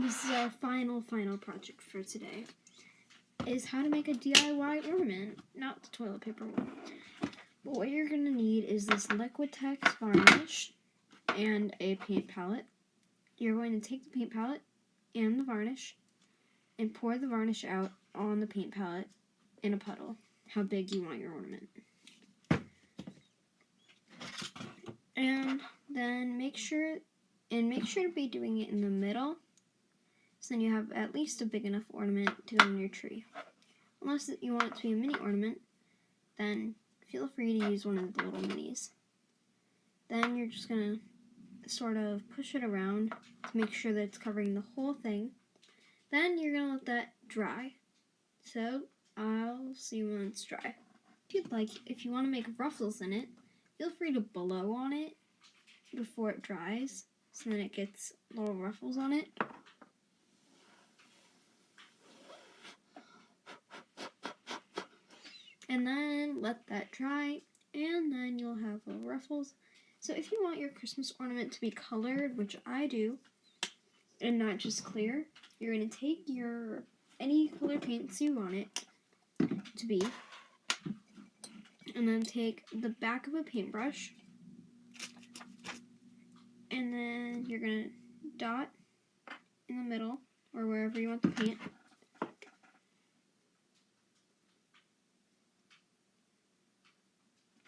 this is our final project for today, is how to make a DIY ornament, not the toilet paper one. But what you're going to need is this Liquitex varnish and a paint palette. You're going to take the paint palette and the varnish and pour the varnish out on the paint palette in a puddle, how big you want your ornament. And then make sure to be doing it in the middle, so then you have at least a big enough ornament to go on your tree. Unless you want it to be a mini ornament, then feel free to use one of the little minis. Then you're just going to sort of push it around to make sure that it's covering the whole thing. Then you're going to let that dry. So I'll see you when it's dry. If you want to make ruffles in it, feel free to blow on it before it dries, so then it gets little ruffles on it. And then let that dry, and then you'll have little ruffles. So if you want your Christmas ornament to be colored, which I do, and not just clear, you're going to take any color paints you want it to be, and then take the back of a paintbrush, and then you're going to dot in the middle, or wherever you want the paint.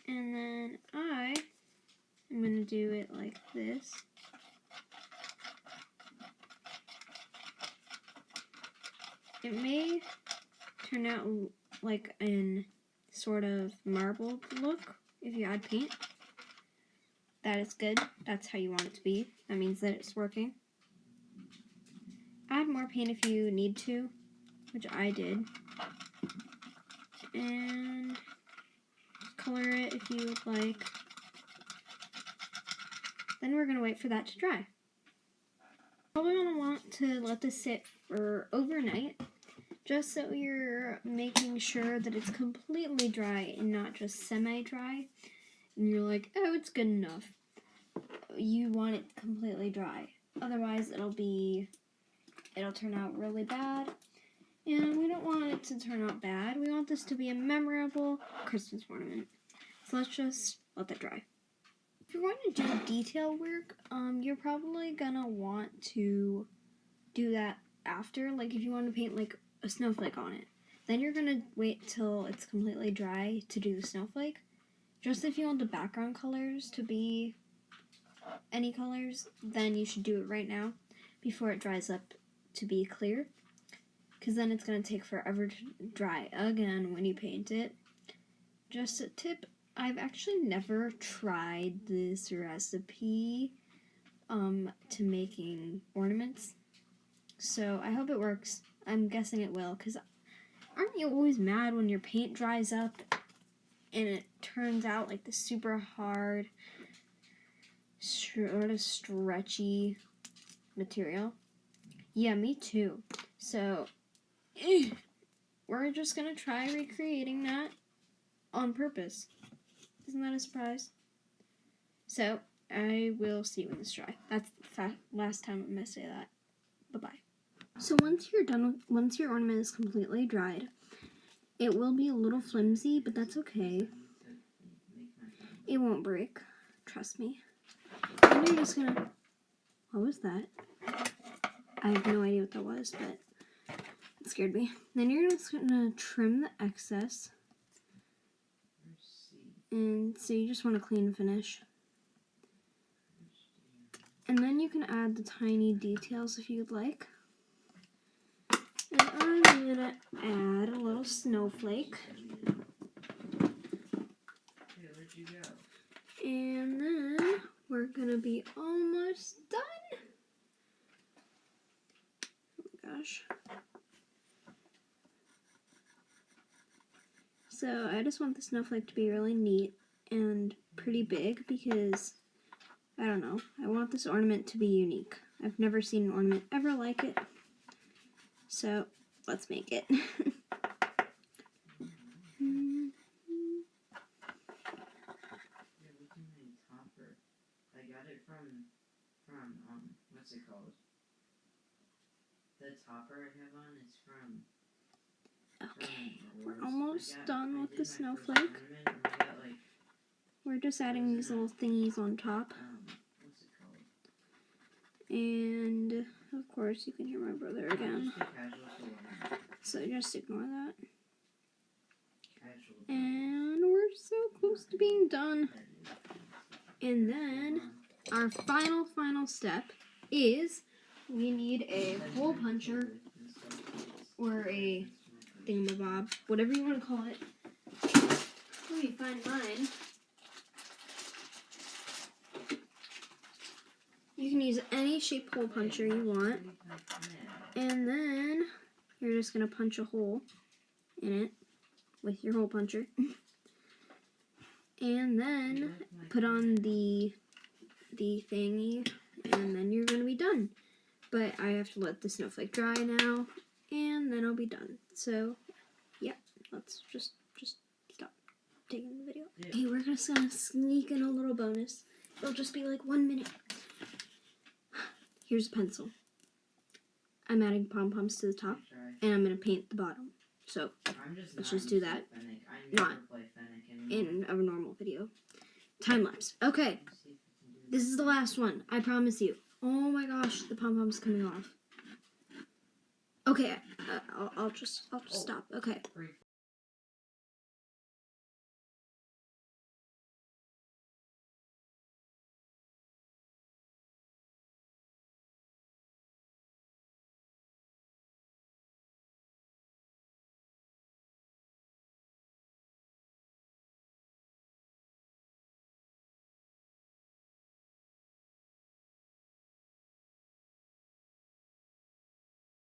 And then I'm going to do it like this. It may turn out like a sort of marbled look if you add paint. That is good. That's how you want it to be. That means that it's working. Add more paint if you need to, which I did. And color it if you would like. Then we're going to wait for that to dry. Probably going to want to let this sit for overnight, just so you're making sure that it's completely dry and not just semi-dry. And you're like, oh, it's good enough. You want it completely dry. Otherwise, it'll turn out really bad. And we don't want it to turn out bad. We want this to be a memorable Christmas ornament. So let's just let that dry. If you're going to do detail work, you're probably gonna want to do that after. Like if you want to paint like a snowflake on it, then you're gonna wait till it's completely dry to do the snowflake. Just if you want the background colors to be any colors, then you should do it right now before it dries up to be clear, because then it's going to take forever to dry again when you paint it. Just a tip, I've actually never tried this recipe to making ornaments, so I hope it works. I'm guessing it will, because aren't you always mad when your paint dries up and it turns out like the super hard, sort of stretchy material? Yeah, me too. So we're just gonna try recreating that on purpose. Isn't that a surprise? So I will see you when it's dry. That's the last time I'm gonna say that. Bye-bye. So once your ornament is completely dried, it will be a little flimsy, but that's okay. It won't break. Trust me. And you're just gonna... What was that? I have no idea what that was, but it scared me. Then you're just gonna trim the excess. And so you just want a clean finish. And then you can add the tiny details if you'd like. And I'm gonna add a little snowflake. And then we're gonna be almost done. Oh my gosh. So I just want the snowflake to be really neat and pretty big because, I don't know, I want this ornament to be unique. I've never seen an ornament ever like it. So let's make it. I got it from what's it called? The topper I have on is from... Okay, we're almost done with the snowflake. We're just adding these little thingies on top. What's it called? And, of course, you can hear my brother again. So just ignore that. And we're so close to being done. And then, our final step is we need a hole puncher or a thingamabob, whatever you want to call it. Let me find mine. You can use any shape hole puncher you want. And then you're just going to punch a hole in it with your hole puncher. And then put on the thingy, and then you're going to be done. But I have to let the snowflake dry now, and then I'll be done. So, yeah, let's just stop taking the video. Okay, we're just going to sneak in a little bonus. It'll just be like 1 minute. Here's a pencil. I'm adding pom-poms to the top, and I'm going to paint the bottom. So, let's just do that. Not in a normal video. Time-lapse. Okay. This is the last one. I promise you. Oh my gosh, the pom-pom's coming off. Okay, I'll just stop. Okay.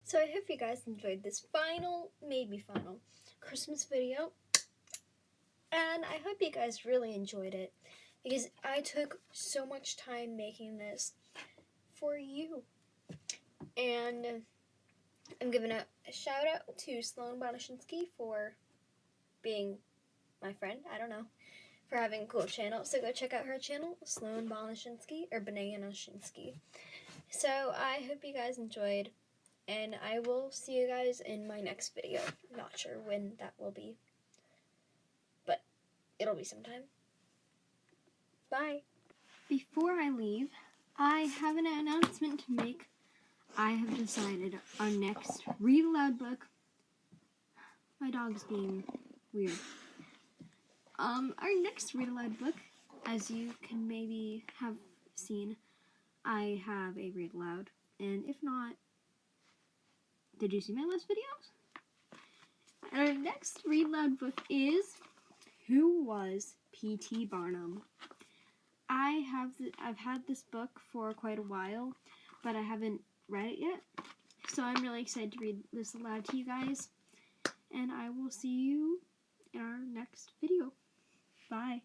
So I hope you guys enjoyed this maybe final, Christmas video. And I hope you guys really enjoyed it, because I took so much time making this for you. And I'm giving a shout out to Sloan Bonashinsky for being my friend, I don't know, for having a cool channel. So go check out her channel, Sloan Bonashinsky, or Bonashinsky. So I hope you guys enjoyed, and I will see you guys in my next video. Not sure when that will be, but it'll be sometime. Bye. Before I leave, I have an announcement to make. I have decided our next Read Aloud book. My dog's being weird. Our next Read Aloud book, as you can maybe have seen, I have a Read Aloud, and if not, did you see my last videos? Our next Read Aloud book is Who Was P.T. Barnum? I've had this book for quite a while, but I haven't read it yet, so I'm really excited to read this aloud to you guys, and I will see you in our next video. Bye.